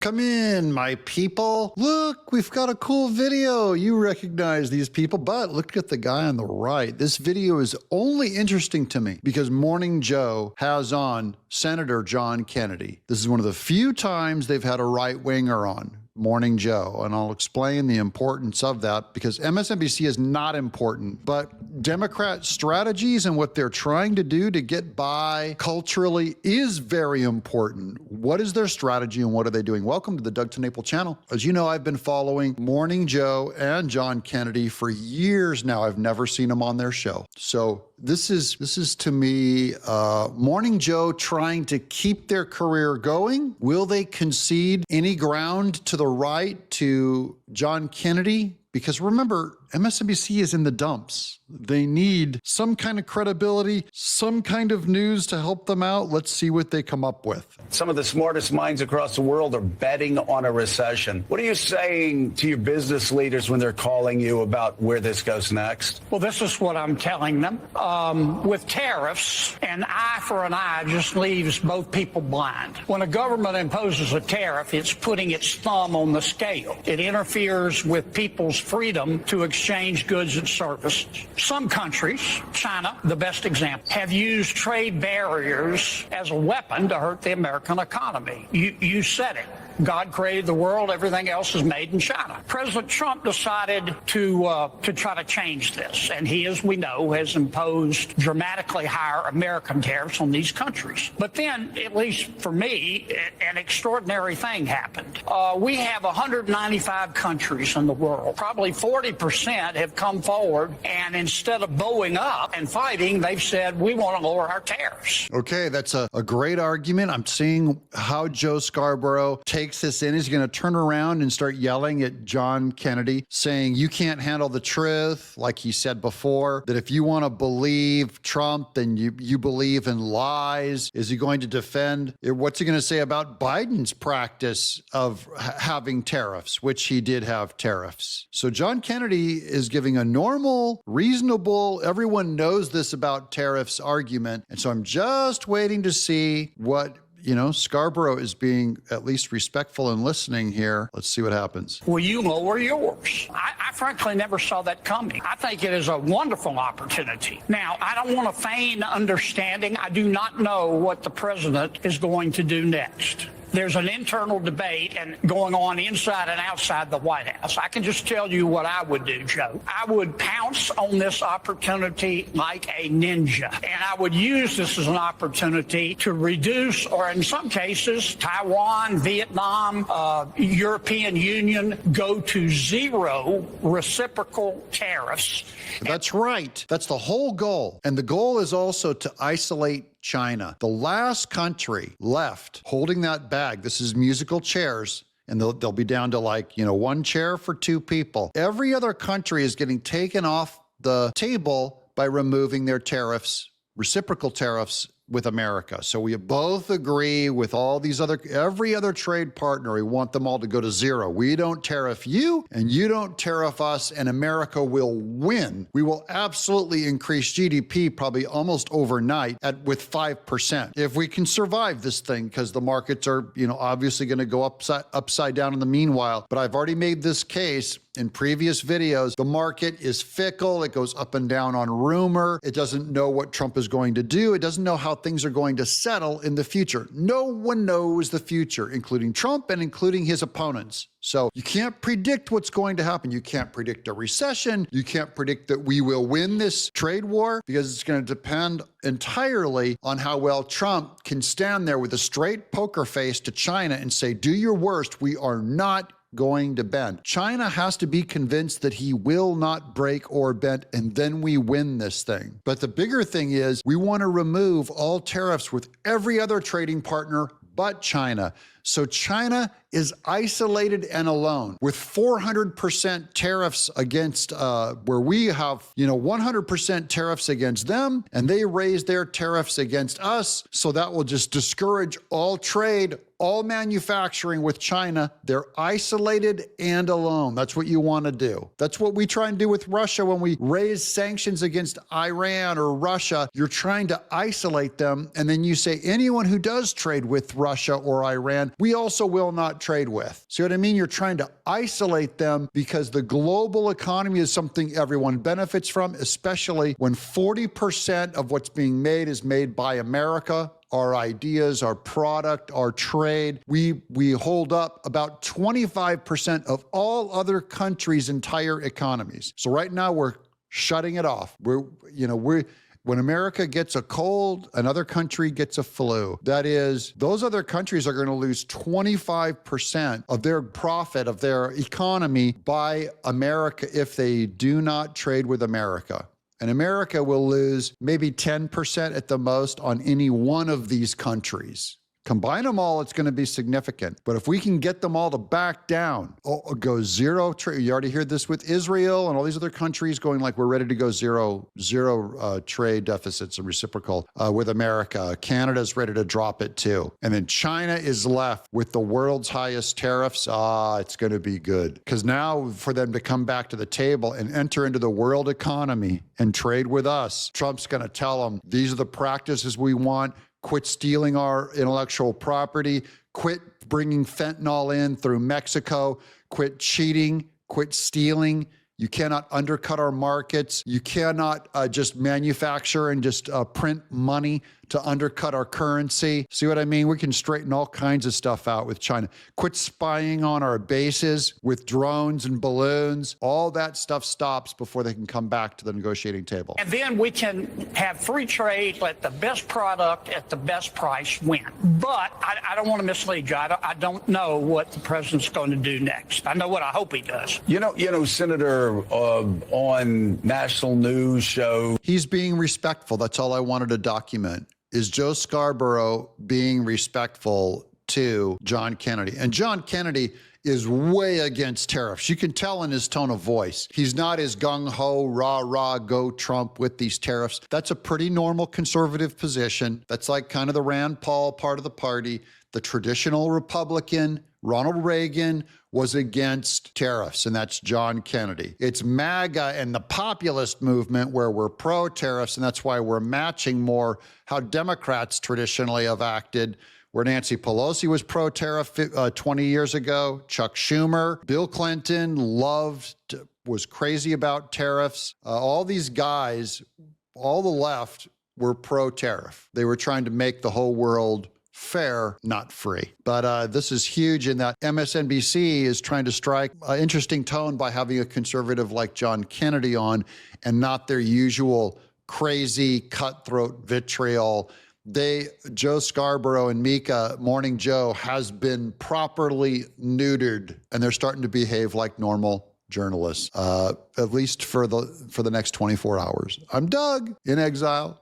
Come in, my people. Look, we've got a cool video. You recognize these people, but look at the guy on the right. This video is only interesting to me because Morning Joe has on Senator John Kennedy. This is one of the few times they've had a right-winger on. Morning Joe, and I'll explain the importance of that because MSNBC is not important, but Democrat strategies and what they're trying to do to get by culturally is very important. What is their strategy and what are they doing? Welcome to the Doug TenNapel channel. As you know, I've been following Morning Joe and John Kennedy for years now. I've never seen them on their show. So this is to me, Morning Joe trying to keep their career going. Will they concede any ground to the right to John Kennedy? Because remember, MSNBC is in the dumps. They need some kind of credibility, some kind of news to help them out. Let's see what they come up with. Some of the smartest minds across the world are betting on a recession. What are you saying to your business leaders when they're calling you about where this goes next? Well, this is what I'm telling them. With tariffs, an eye for an eye just leaves both people blind. When a government imposes a tariff, it's putting its thumb on the scale. It interferes with people's freedom to exchange goods and services. Some countries, China, the best example, have used trade barriers as a weapon to hurt the American economy. You said it. God created the world. Everything else is made in China. President Trump decided to try to change this, and he, as we know, has imposed dramatically higher American tariffs on these countries. But then, at least for me, an extraordinary thing happened. We have 195 countries in the world. Probably 40% have come forward, and instead of bowing up and fighting, they've said, we want to lower our tariffs. Okay, that's a great argument. I'm seeing how Joe Scarborough takes this in. He's going to turn around and start yelling at John Kennedy, saying you can't handle the truth, like he said before, that if you want to believe Trump, then you believe in lies. Is he going to defend? What's he going to say about Biden's practice of having tariffs, which he did have tariffs? So John Kennedy is giving a normal, reasonable, everyone knows this about tariffs argument. And so I'm just waiting to see what Scarborough is being at least respectful and listening here. Let's see what happens. Will you lower yours? I frankly never saw that coming. I think it is a wonderful opportunity. Now, I don't want to feign understanding. I do not know what the president is going to do next. There's an internal debate and going on inside and outside the White House. I can just tell you what I would do, Joe. I would pounce on this opportunity like a ninja, and I would use this as an opportunity to reduce, or in some cases, Taiwan, Vietnam, European Union, go to zero reciprocal tariffs. That's right. That's the whole goal. And the goal is also to isolate China. The last country left holding that bag, this is musical chairs, and they'll be down to one chair for two people. Every other country is getting taken off the table by removing their tariffs, reciprocal tariffs with America. So we both agree with all these every other trade partner, we want them all to go to zero. We don't tariff you and you don't tariff us, and America will win. We will absolutely increase GDP probably almost overnight with 5%. If we can survive this thing, because the markets are, obviously going to go upside down in the meanwhile. But I've already made this case in previous videos. The market is fickle. It goes up and down on rumor. It doesn't know what Trump is going to do. It doesn't know how things are going to settle in the future. No one knows the future, including Trump and including his opponents. So you can't predict what's going to happen. You can't predict a recession. You can't predict that we will win this trade war, because it's going to depend entirely on how well Trump can stand there with a straight poker face to China and say, do your worst. We are not going to bend. China has to be convinced that he will not break or bend, and then we win this thing. But the bigger thing is we want to remove all tariffs with every other trading partner but China. So China is isolated and alone with 400% tariffs against where we have, 100% tariffs against them, and they raise their tariffs against us. So that will just discourage all trade, all manufacturing with China. They're isolated and alone. That's what you want to do. That's what we try and do with Russia when we raise sanctions against Iran or Russia. You're trying to isolate them, and then you say anyone who does trade with Russia or Iran Japan, we also will not trade with. See what I mean? You're trying to isolate them because the global economy is something everyone benefits from, especially when 40% of what's being made is made by America. Our ideas, our product, our trade. We hold up about 25% of all other countries' entire economies. So right now we're shutting it off. When America gets a cold, another country gets a flu. That is, those other countries are going to lose 25% of their profit, of their economy by America if they do not trade with America. And America will lose maybe 10% at the most on any one of these countries. Combine them all, it's going to be significant. But if we can get them all to back down, go zero trade. You already heard this with Israel and all these other countries going like we're ready to go zero trade deficits and reciprocal with America. Canada's ready to drop it too. And then China is left with the world's highest tariffs. It's going to be good. Because now for them to come back to the table and enter into the world economy and trade with us, Trump's going to tell them, these are the practices we want. Quit stealing our intellectual property, quit bringing fentanyl in through Mexico, quit cheating, quit stealing. You cannot undercut our markets. You cannot just manufacture and just print money to undercut our currency. See what I mean? We can straighten all kinds of stuff out with China. Quit spying on our bases with drones and balloons. All that stuff stops before they can come back to the negotiating table. And then we can have free trade, let the best product at the best price win. But I don't want to mislead you. I don't know what the president's going to do next. I know what I hope he does. You know, Senator, on national news show. He's being respectful. That's all I wanted to document. Is Joe Scarborough being respectful to John Kennedy? And John Kennedy is way against tariffs. You can tell in his tone of voice. He's not as gung-ho, rah-rah, go Trump with these tariffs. That's a pretty normal conservative position. That's like kind of the Rand Paul part of the party. The traditional Republican, Ronald Reagan, was against tariffs, and that's John Kennedy. It's MAGA and the populist movement where we're pro-tariffs, and that's why we're matching more how Democrats traditionally have acted, where Nancy Pelosi was pro-tariff 20 years ago. Chuck Schumer, Bill Clinton was crazy about tariffs. All these guys, all the left, were pro-tariff. They were trying to make the whole world fair, not free. But this is huge in that MSNBC is trying to strike an interesting tone by having a conservative like John Kennedy on and not their usual crazy cutthroat vitriol. Joe Scarborough and Mika, Morning Joe, has been properly neutered, and they're starting to behave like normal journalists, at least for the next 24 hours. I'm Doug in exile.